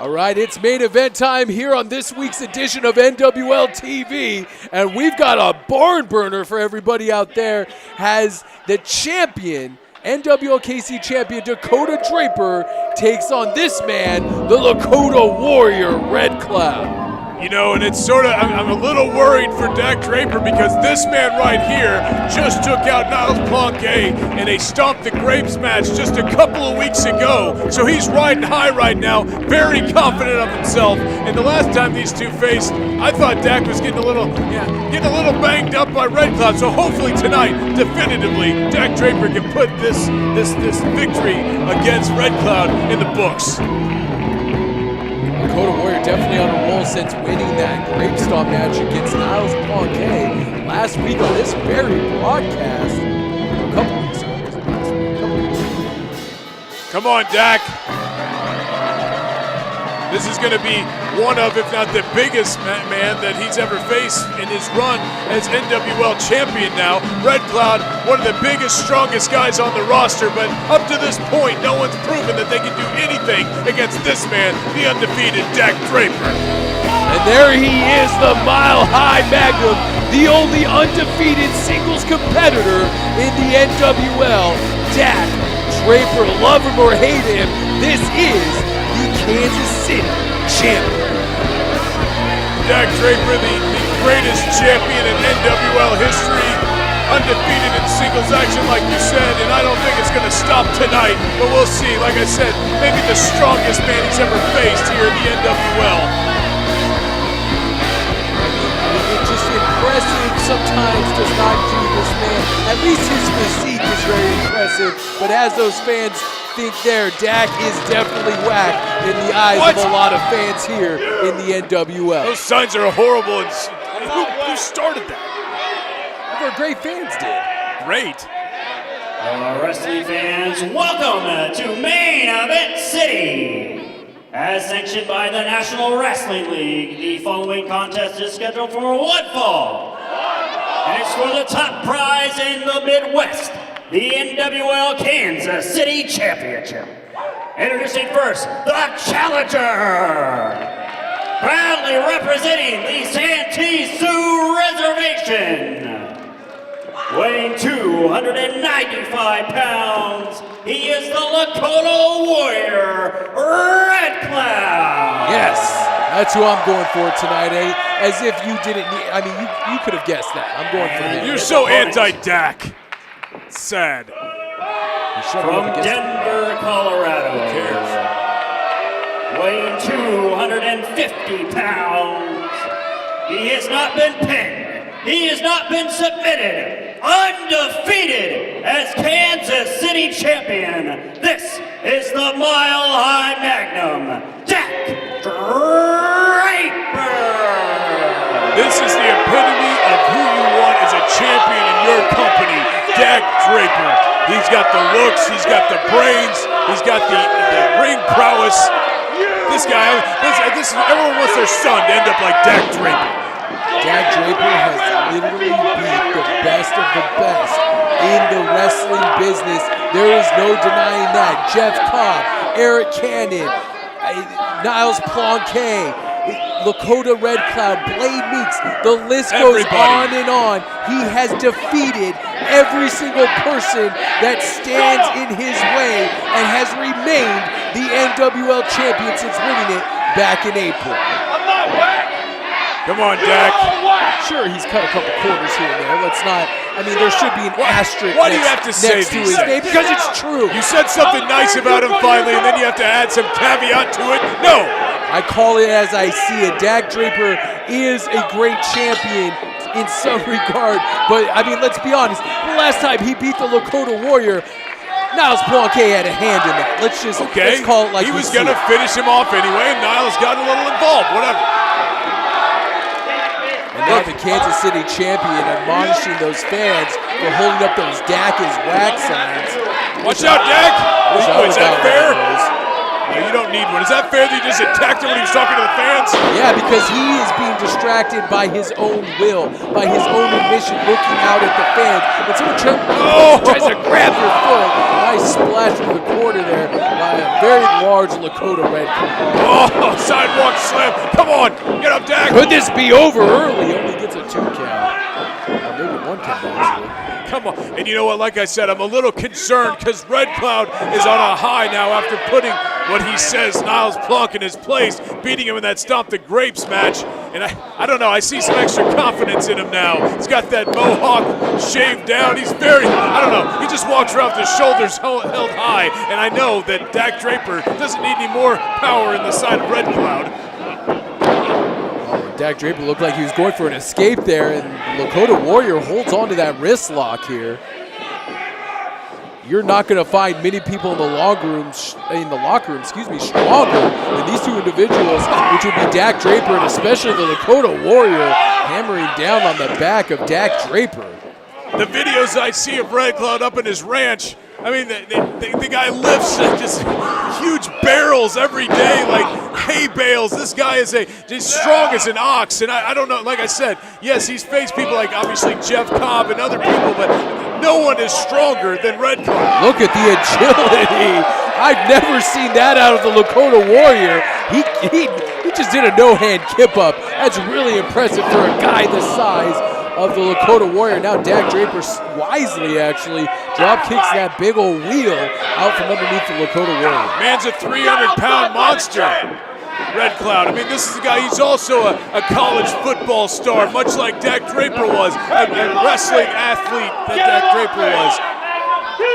All right, it's main event time here on this week's edition of NWL TV, and we've got a barn burner for everybody out there. Has the champion, NWLKC champion Dakota Draper, takes on this man, the Lakota warrior, Redcloud. You know, and it's sort of, I'm a little worried for Dak Draper because this man right here just took out Niles Planquet in a Stomp the Grapes match just a couple of weeks ago. So he's riding high right now, very confident of himself. And the last time these two faced, I thought Dak was getting a little banged up by Redcloud. So hopefully tonight, definitively, Dak Draper can put this victory against Redcloud in the books. Lakota Warrior definitely on a roll since winning that Grape Stomp match against Niles Planquet last week on this very broadcast. A couple weeks ago. Come on, Dak. This is going to be one of, if not the biggest man that he's ever faced in his run as NWL champion now. Redcloud, one of the biggest, strongest guys on the roster, but up to this point, no one's proven that they can do anything against this man, the undefeated Dak Draper. And there he is, the Mile High Magnum, the only undefeated singles competitor in the NWL. Dak Draper, love him or hate him, this is the Kansas City champion. Dak Draper, the greatest champion in NWL history, undefeated in singles action like you said, and I don't think it's going to stop tonight, but we'll see. Like I said, maybe the strongest man he's ever faced here in the NWL. It's just impressive sometimes does not do this man. At least his physique is very impressive, but as those fans think there, Dak is definitely whack in the eyes of a lot of fans here in the NWL. Those signs are horrible. And who started that? Our great fans did. Great. Wrestling fans, welcome to Main Event City. As sanctioned by the National Wrestling League, the following contest is scheduled for one fall. And it's for the top prize in the Midwest, the NWL Kansas City Championship. Introducing first, the challenger. Proudly representing the Santee Sioux Reservation. Weighing 295 pounds, he is the Lakota Warrior, Redcloud. Yes, that's who I'm going for tonight, eh? As if you didn't need, I mean, you could have guessed that. I'm going for him. You're so anti-Dak. Sad. From Denver, Colorado. Who cares? Weighing 250 pounds. He has not been pinned. He has not been submitted. Undefeated as Kansas City champion. This is the Mile High Magnum, Dak Draper. This is the epitome of who you want as a champion in your company, Dak Draper. He's got the looks, he's got the brains, he's got the ring prowess. This guy, everyone wants their son to end up like Dak Draper. Dak Draper has literally beat the best of the best in the wrestling business. There is no denying that. Jeff Cobb, Eric Cannon, Niles Planquet, Lakota Redcloud, Blade Meeks, the list goes on and on. He has defeated every single person that stands in his way and has remained the NWL champion since winning it back in April. Come on, Dak. Sure, he's cut a couple corners here and there. Let's not, I mean, there should be an asterisk Why do you have to say next to these his name, because it's true. You said something nice about him finally, and then you have to add some caveat to it? No. I call it as I see it. Dak Draper is a great champion in some regard, but I mean, let's be honest. The last time he beat the Lakota Warrior, Niles Planquet had a hand in that. Let's call it like he was going to finish him off anyway, and Niles got a little involved. Whatever. And now the Kansas City champion admonishing those fans for holding up those Dak is whack signs. Watch out, Dak! Is that fair? No, you don't need one. Is that fair that you just attacked him when he was talking to the fans? Yeah, because he is being distracted by his own will, by his own admission, looking out at the fans. And someone tries to grab your foot. Nice splash from the corner there by him. very large Lakota Redcloud. Oh, sidewalk slam. Come on, get up, Dak. Could this be over early? Only gets a 2 count. Maybe 1 count, actually. Come on. And you know what? Like I said, I'm a little concerned because Redcloud is on a high now after putting what he says Niles Plunk in his place, beating him in that Stomp the Grapes match. And I don't know. I see some extra confidence in him now. He's got that mohawk shaved down. He's very, I don't know. He just walks around with his shoulders held high. And I know that Dak Draper doesn't need any more power in the side of Redcloud. Dak Draper looked like he was going for an escape there, and Lakota Warrior holds on to that wrist lock here. You're not going to find many people in the locker room, stronger than these two individuals, which would be Dak Draper and especially the Lakota Warrior hammering down on the back of Dak Draper. The videos I see of Redcloud up in his ranch, I mean, the guy lifts just huge barrels every day, like hay bales. This guy is as strong as an ox, and I don't know, like I said, yes, he's faced people like obviously Jeff Cobb and other people, but no one is stronger than Redcloud. Look at the agility. I've never seen that out of the Lakota Warrior. He just did a no-hand kip-up. That's really impressive for a guy the size of the Lakota Warrior. Now Dak Draper wisely actually drop kicks that big old wheel out from underneath the Lakota Warrior. Man's a 300-pound monster, Redcloud. I mean, this is a guy, he's also a college football star, much like Dak Draper was, a wrestling athlete that Dak Draper was.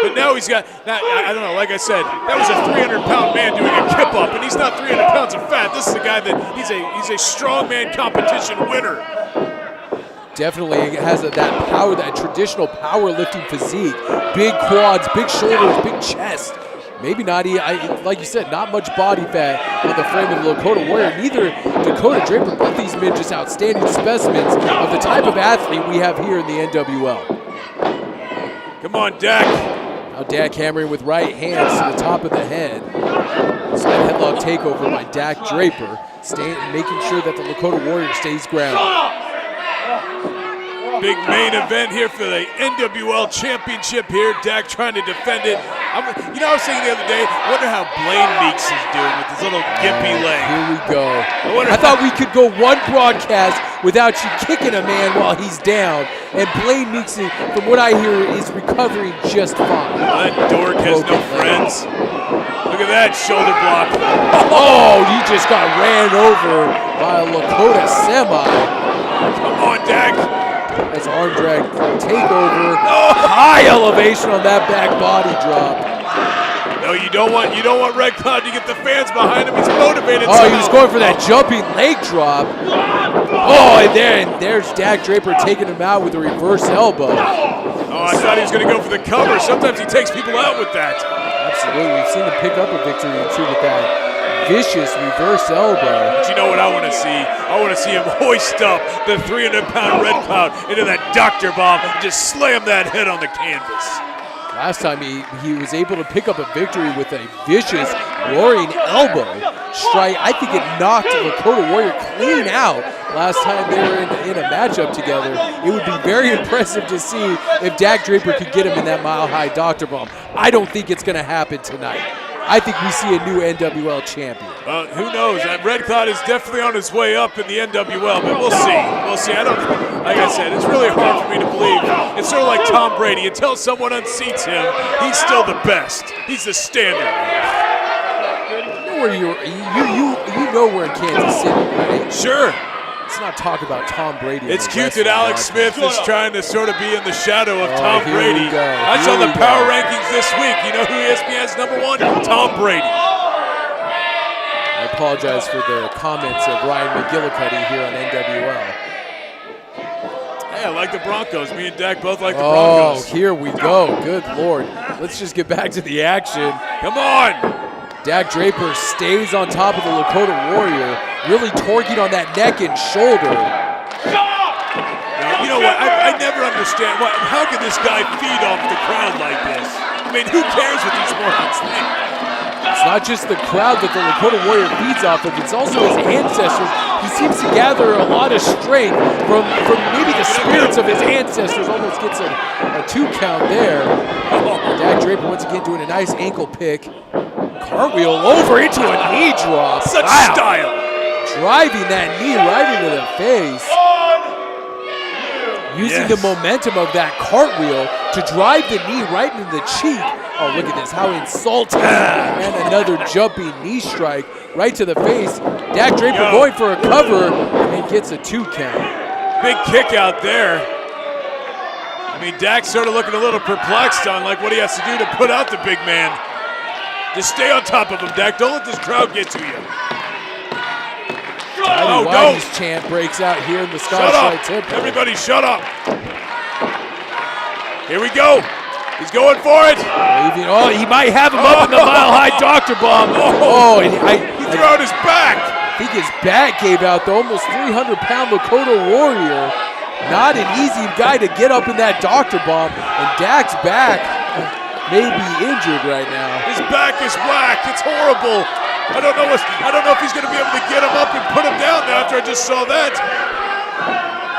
But now he's got, I don't know, like I said, that was a 300-pound man doing a kip-up, and he's not 300 pounds of fat. This is a guy that, he's a strongman competition winner. Definitely has that power, that traditional powerlifting physique. Big quads, big shoulders, big chest. Maybe not, like you said, not much body fat on the frame of the Lakota Warrior. Neither Dakota Draper, both these men just outstanding specimens of the type of athlete we have here in the NWL. Come on, Dak. Now Dak hammering with right hands to the top of the head. Side headlock takeover by Dak Draper, making sure that the Lakota Warrior stays grounded. Big main event here for the NWL Championship here. Dak trying to defend it. I was thinking the other day, wonder how Blaine Meeks is doing with his little gimpy leg. Here we go. I thought we could go one broadcast without you kicking a man while he's down. And Blaine Meeks, from what I hear, is recovering just fine. Well, that dork has no friends. Look at that shoulder block. Oh, you just got ran over by a Lakota semi. Come on, Dak. That's arm drag takeover. High elevation on that back body drop. No, you don't want Redcloud to get the fans behind him. He's motivated. Oh, he was going for that jumping leg drop. Oh, and there's Dak Draper taking him out with a reverse elbow. Oh, I thought he was going to go for the cover. Sometimes he takes people out with that. Absolutely, we've seen him pick up a victory or two with that vicious reverse elbow. But you know what I want to see? I want to see him hoist up the 300-pound Redcloud into that doctor bomb and just slam that head on the canvas. Last time he was able to pick up a victory with a vicious roaring elbow strike. I think it knocked Lakota Warrior clean out last time they were in a matchup together. It would be very impressive to see if Dak Draper could get him in that mile-high doctor bomb. I don't think it's going to happen tonight. I think we see a new NWL champion. Who knows? Redcloud is definitely on his way up in the NWL, but we'll see. We'll see. Like I said, it's really hard for me to believe. It's sort of like Tom Brady. Until someone unseats him, he's still the best. He's the standard. You know we're in Kansas City, right? Sure. Let's not talk about Tom Brady. It's cute that Alex Smith is trying to sort of be in the shadow of Tom Brady. That's on the power rankings this week. You know who ESPN's #1? Tom Brady. I apologize for the comments of Ryan McGillicuddy here on NWL. Hey, I like the Broncos. Me and Dak both like the Broncos. Oh, here we go. Good Lord. Let's just get back to the action. Come on. Dak Draper stays on top of the Lakota Warrior, really torquing on that neck and shoulder. Now, you know what? I never understand. How can this guy feed off the crowd like this? I mean, who cares what these morons think? It's not just the crowd that the Lakota Warrior feeds off of, it's also his ancestors. He seems to gather a lot of strength from maybe the spirits of his ancestors. Almost gets a 2 count there. Dak Draper once again doing a nice ankle pick. Cartwheel over into a knee drop. Such Wow. style. Driving that knee right into the face. Using the momentum of that cartwheel to drive the knee right into the cheek. Oh, look at this, how insulting. And another jumping knee strike right to the face. Dak Draper going for a cover and gets a 2 count. Big kick out there. I mean, Dak's sort of looking a little perplexed on like what he has to do to put out the big man. Just stay on top of him, Dak. Don't let this crowd get to you. Whitey's chant breaks out here in the Scottish Rite Temple. Everybody shut up. Here we go. He's going for it. Oh, he might have him up in the mile-high Dr. Bomb. Oh, and he threw out his back. I think his back gave out. The almost 300-pound Lakota Warrior. Not an easy guy to get up in that Dr. Bomb. And Dak's back may be injured right now. His back is whacked. It's horrible. I don't know if he's going to be able to get him up and put him down now after I just saw that.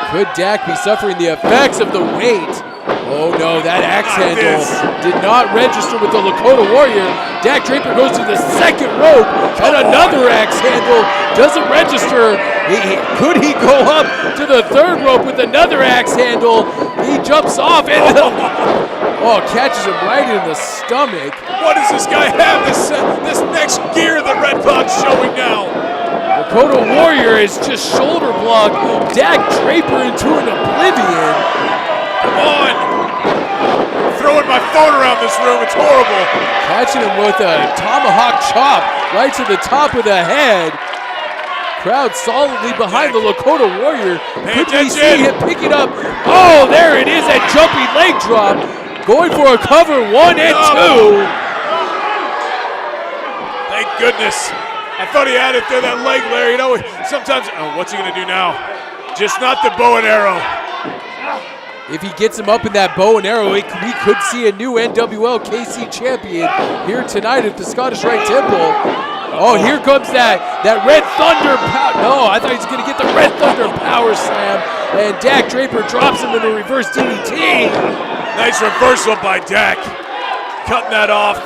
Could Dak be suffering the effects of the weight? Oh no, that axe handle did not register with the Lakota Warrior. Dak Draper goes to the second rope, and another axe handle doesn't register. Could he go up to the third rope with another axe handle? He jumps off and catches him right in the stomach. What does this guy have? This next gear that Redcloud's showing now. Lakota Warrior is just shoulder blocked Dak Draper into an oblivion. Come on. Throwing my phone around this room, it's horrible. Catching him with a tomahawk chop right to the top of the head. Crowd solidly behind the Lakota Warrior. Could we see him picking up? Oh, there it is, that jumping leg drop. Going for a cover, 1 and 2. Thank goodness. I thought he had it there, that leg, Larry. You know, sometimes, what's he gonna do now? Just not the bow and arrow. If he gets him up in that bow and arrow, we could see a new NWL KC champion here tonight at the Scottish Rite Temple. Oh, here comes that Red Thunder power. No, I thought he was going to get the Red Thunder power slam. And Dak Draper drops him in a reverse DDT. Nice reversal by Dak. Cutting that off.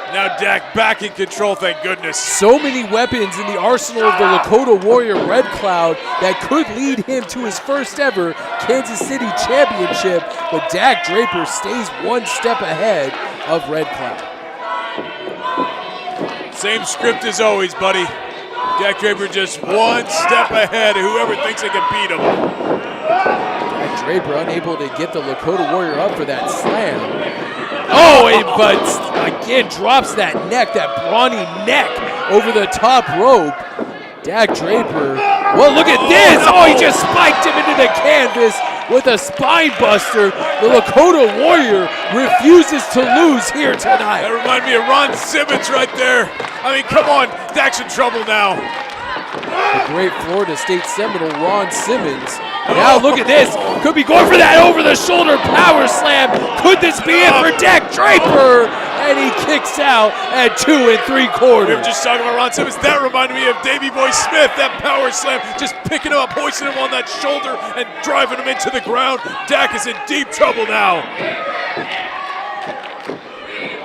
Now Dak back in control, thank goodness. So many weapons in the arsenal of the Lakota Warrior Redcloud that could lead him to his first ever Kansas City championship, but Dak Draper stays 1 step ahead of Redcloud. Same script as always, buddy. Dak Draper just 1 step ahead of whoever thinks they can beat him. Dak Draper unable to get the Lakota Warrior up for that slam. Oh, but again drops that neck, that brawny neck over the top rope. Dak Draper, well, look at this. Oh, he just spiked him into the canvas with a spine buster. The Lakota Warrior refuses to lose here tonight. That reminded me of Ron Simmons right there. I mean, come on, Dak's in trouble now. The great Florida State Seminole Ron Simmons. Now look at this. Could be going for that over-the-shoulder power slam. Could this be it for Dak Draper? And he kicks out at 2 3/4. We were just talking about Ron Simmons. That reminded me of Davey Boy Smith. That power slam, just picking him up, hoisting him on that shoulder, and driving him into the ground. Dak is in deep trouble now.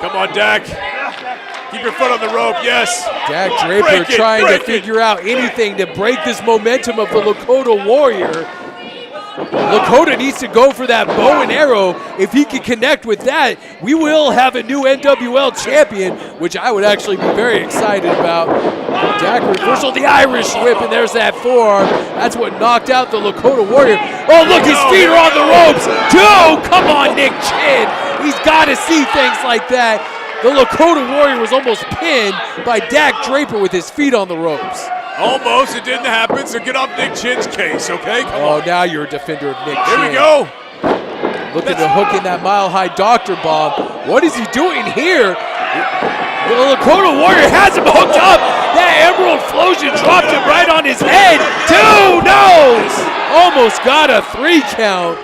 Come on, Dak. Keep your foot on the rope, yes. Dak Draper trying to figure out anything to break this momentum of the Lakota Warrior. Lakota needs to go for that bow and arrow. If he can connect with that, we will have a new NWL champion, which I would actually be very excited about. Dak reversal, the Irish whip, and there's that forearm. That's what knocked out the Lakota Warrior. Oh, look, his feet are on the ropes. Come on, Nick Chin. He's got to see things like that. The Lakota Warrior was almost pinned by Dak Draper with his feet on the ropes. Almost, it didn't happen, so get off Nick Chin's case, okay? Come on. Now you're a defender of Nick Chin. Here we go. Looking to hook in that mile-high Dr. Bomb. What is he doing here? The Lakota Warrior has him hooked up. That Emerald Flosion dropped him right on his head. 2 no's. Almost got a 3 count.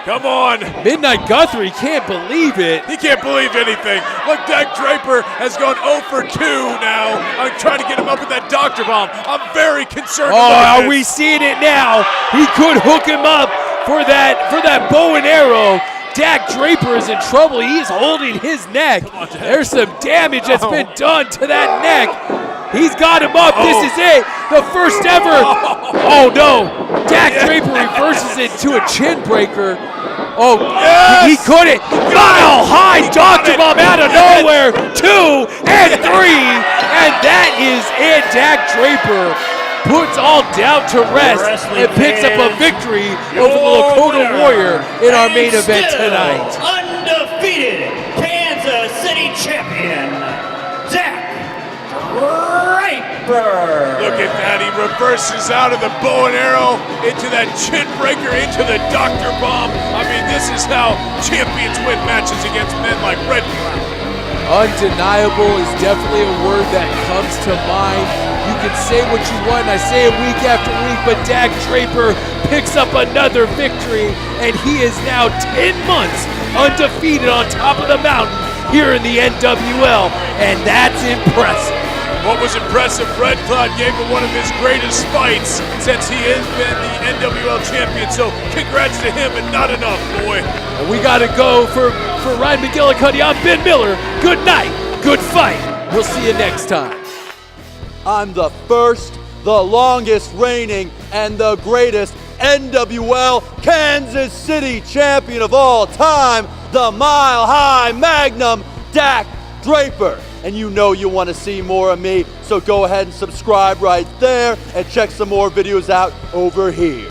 Come on. Midnight Guthrie can't believe it. He can't believe anything. Look, Dak Draper has gone 0 for 2 now. I'm trying to get him up with that Dr. Bomb. I'm very concerned about this. Are we seeing it now? He could hook him up for that bow and arrow. Dak Draper is in trouble. He is holding his neck. There's some damage that's been done to that neck. He's got him up. This is it. The first ever. Oh, no. Dak Draper reverses it to a chin breaker. Oh, he couldn't. Mile high Dr. Bomb out of nowhere. 2 and 3. And that is it. Dak Draper puts all doubt to rest and picks up a victory over the Lakota Warrior in our main event tonight. Undefeated Kansas City champion, Dak Draper. Look at that, he reverses out of the bow and arrow into that chin breaker, into the Dr. Bomb. I mean, this is how champions win matches against men like Redcloud. Undeniable is definitely a word that comes to mind. You can say what you want, I say it week after week, but Dak Draper picks up another victory, and he is now 10 months undefeated on top of the mountain here in the NWL, and that's impressive. What was impressive, Redcloud gave him one of his greatest fights since he has been the NWL champion, so congrats to him, and not enough, boy. And we got to go for Ryan McGillicuddy. I'm Ben Miller. Good night, good fight. We'll see you next time. I'm the first, the longest reigning, and the greatest NWL Kansas City champion of all time, the Mile High Magnum, Dak Draper. And you know you want to see more of me, so go ahead and subscribe right there and check some more videos out over here.